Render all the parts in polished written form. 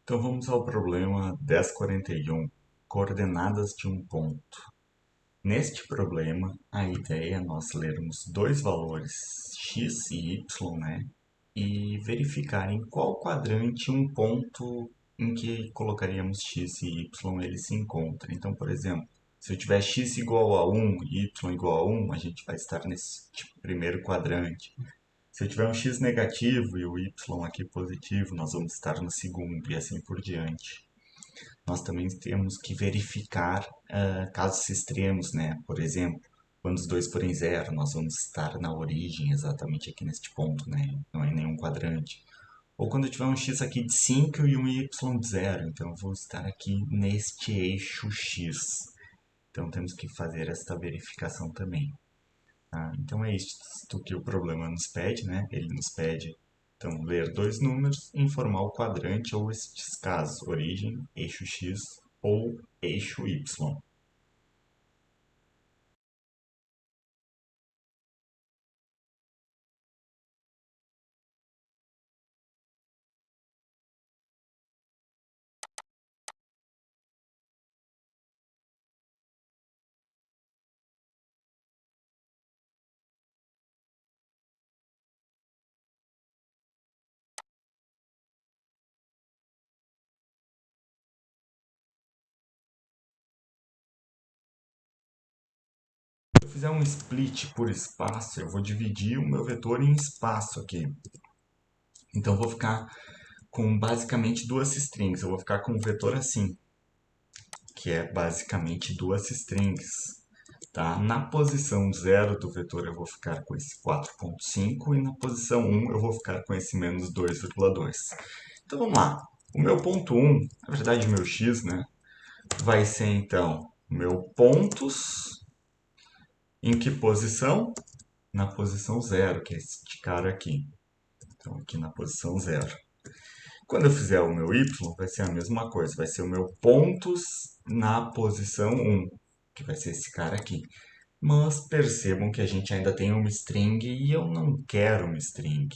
Então vamos ao problema 1041, coordenadas de um ponto. Neste problema, a ideia é nós lermos dois valores x e y, né? E verificar em qual quadrante um ponto em que colocaríamos x e y ele se encontra. Então, por exemplo, se eu tiver x igual a 1 e y igual a 1, a gente vai estar nesse primeiro quadrante. Se eu tiver um x negativo e o y aqui positivo, nós vamos estar no segundo e assim por diante. Nós também temos que verificar casos extremos, né? Por exemplo, quando os dois forem zero, nós vamos estar na origem, exatamente aqui neste ponto, né? Não é nenhum quadrante. Ou quando eu tiver um x aqui de 5 e um y de 0, então eu vou estar aqui neste eixo x. Então temos que fazer esta verificação também. Então é isto que o problema nos pede, né? Ele nos pede, então, ler dois números, informar o quadrante ou estes casos, origem, eixo x ou eixo y. Se eu fizer um split por espaço, eu vou dividir o meu vetor em espaço aqui. Então eu vou ficar com basicamente duas strings. Eu vou ficar com um vetor assim, que é basicamente duas strings. Tá? Na posição 0 do vetor eu vou ficar com esse 4,5 e na posição 1 eu vou ficar com esse menos 2,2. Então vamos lá. O meu ponto 1, na verdade o meu x, né, vai ser então o meu pontos em que posição? Na posição 0, que é este cara aqui. Então aqui na posição 0. Quando eu fizer o meu y, vai ser a mesma coisa. Vai ser o meu pontos na posição 1, que vai ser esse cara aqui. Mas percebam que a gente ainda tem uma string e eu não quero uma string.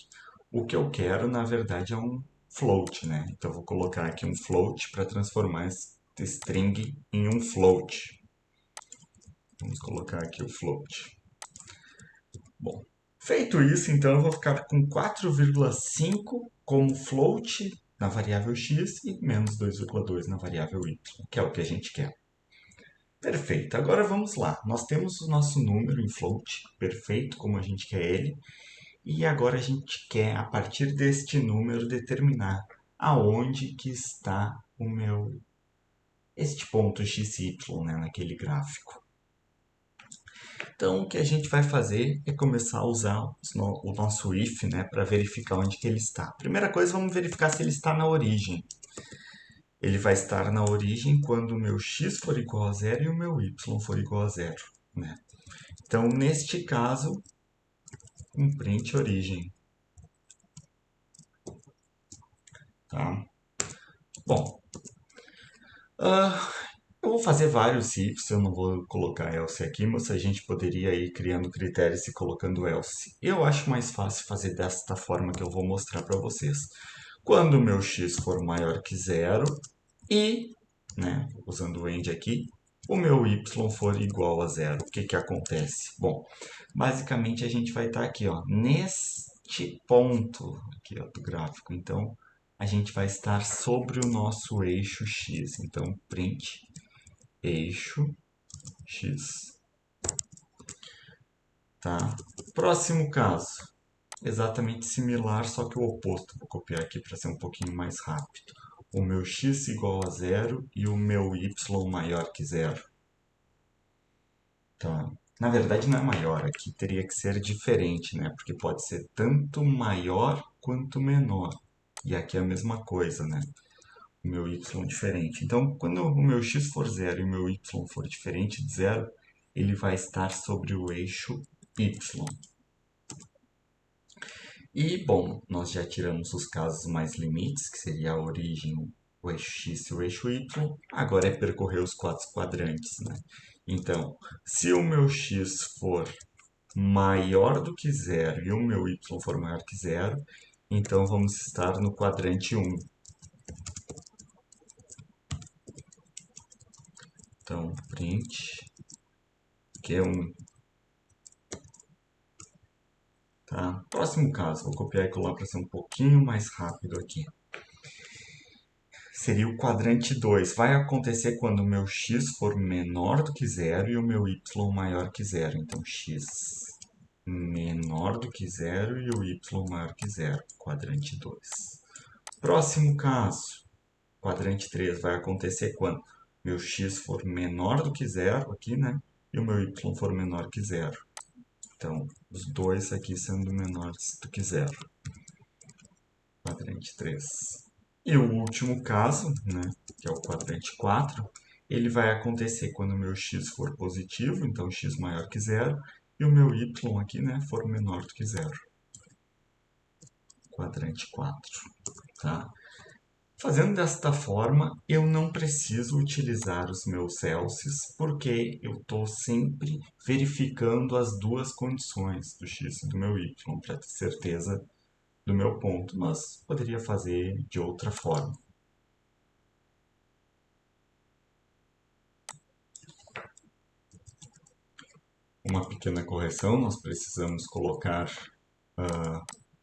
O que eu quero, na verdade, é um float, né? Então eu vou colocar aqui um float para transformar esta string em um float. Vamos colocar aqui o float. Bom, feito isso, então eu vou ficar com 4,5 como float na variável x e menos 2,2 na variável y, que é o que a gente quer. Perfeito, agora vamos lá. Nós temos o nosso número em float, perfeito, como a gente quer ele. E agora a gente quer, a partir deste número, determinar aonde que está este ponto xy, né, naquele gráfico. Então, o que a gente vai fazer é começar a usar o nosso if, né, para verificar onde que ele está. Primeira coisa, vamos verificar se ele está na origem. Ele vai estar na origem quando o meu x for igual a zero e o meu y for igual a zero, né? Então, neste caso, um print origem. Tá? Bom, eu vou fazer vários ifs, eu não vou colocar else aqui, mas a gente poderia ir criando critérios e colocando else. Eu acho mais fácil fazer desta forma que eu vou mostrar para vocês. Quando o meu x for maior que zero e, né, usando o end aqui, o meu y for igual a zero, o que que acontece? Bom, basicamente a gente vai estar aqui, ó, neste ponto aqui, ó, do gráfico. Então, a gente vai estar sobre o nosso eixo x. Então, print eixo x. Tá? Próximo caso, exatamente similar, só que o oposto. Vou copiar aqui para ser um pouquinho mais rápido. O meu x igual a zero e o meu y maior que zero. Então, na verdade não é maior, aqui teria que ser diferente, né? Porque pode ser tanto maior quanto menor. E aqui é a mesma coisa, né? O meu y diferente. Então, quando o meu x for zero e o meu y for diferente de zero, ele vai estar sobre o eixo y. E, bom, nós já tiramos os casos mais limites, que seria a origem, o eixo x e o eixo y. Agora é percorrer os quatro quadrantes, né? Então, se o meu x for maior do que zero e o meu y for maior que zero, então vamos estar no quadrante 1. Então, print Q1. Tá? Próximo caso, vou copiar e colar para ser um pouquinho mais rápido aqui. Seria o quadrante 2. Vai acontecer quando o meu x for menor do que zero e o meu y maior que zero. Então, x menor do que zero e o y maior que zero. Quadrante 2. Próximo caso, quadrante 3. Vai acontecer quando meu x for menor do que zero, aqui, né? E o meu y for menor que zero. Então, os dois aqui sendo menores do que zero. Quadrante 3. E o último caso, né, que é o quadrante 4, ele vai acontecer quando o meu x for positivo, então x maior que zero, e o meu y aqui, né, for menor do que zero. Quadrante 4, tá? Fazendo desta forma, eu não preciso utilizar os meus Celsius, porque eu estou sempre verificando as duas condições do x e do meu y, para ter certeza do meu ponto, mas poderia fazer de outra forma. Uma pequena correção, nós precisamos colocar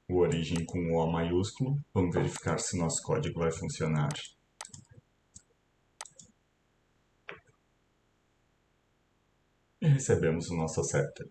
o origem com o O maiúsculo. Vamos verificar se nosso código vai funcionar. E recebemos o nosso accepted.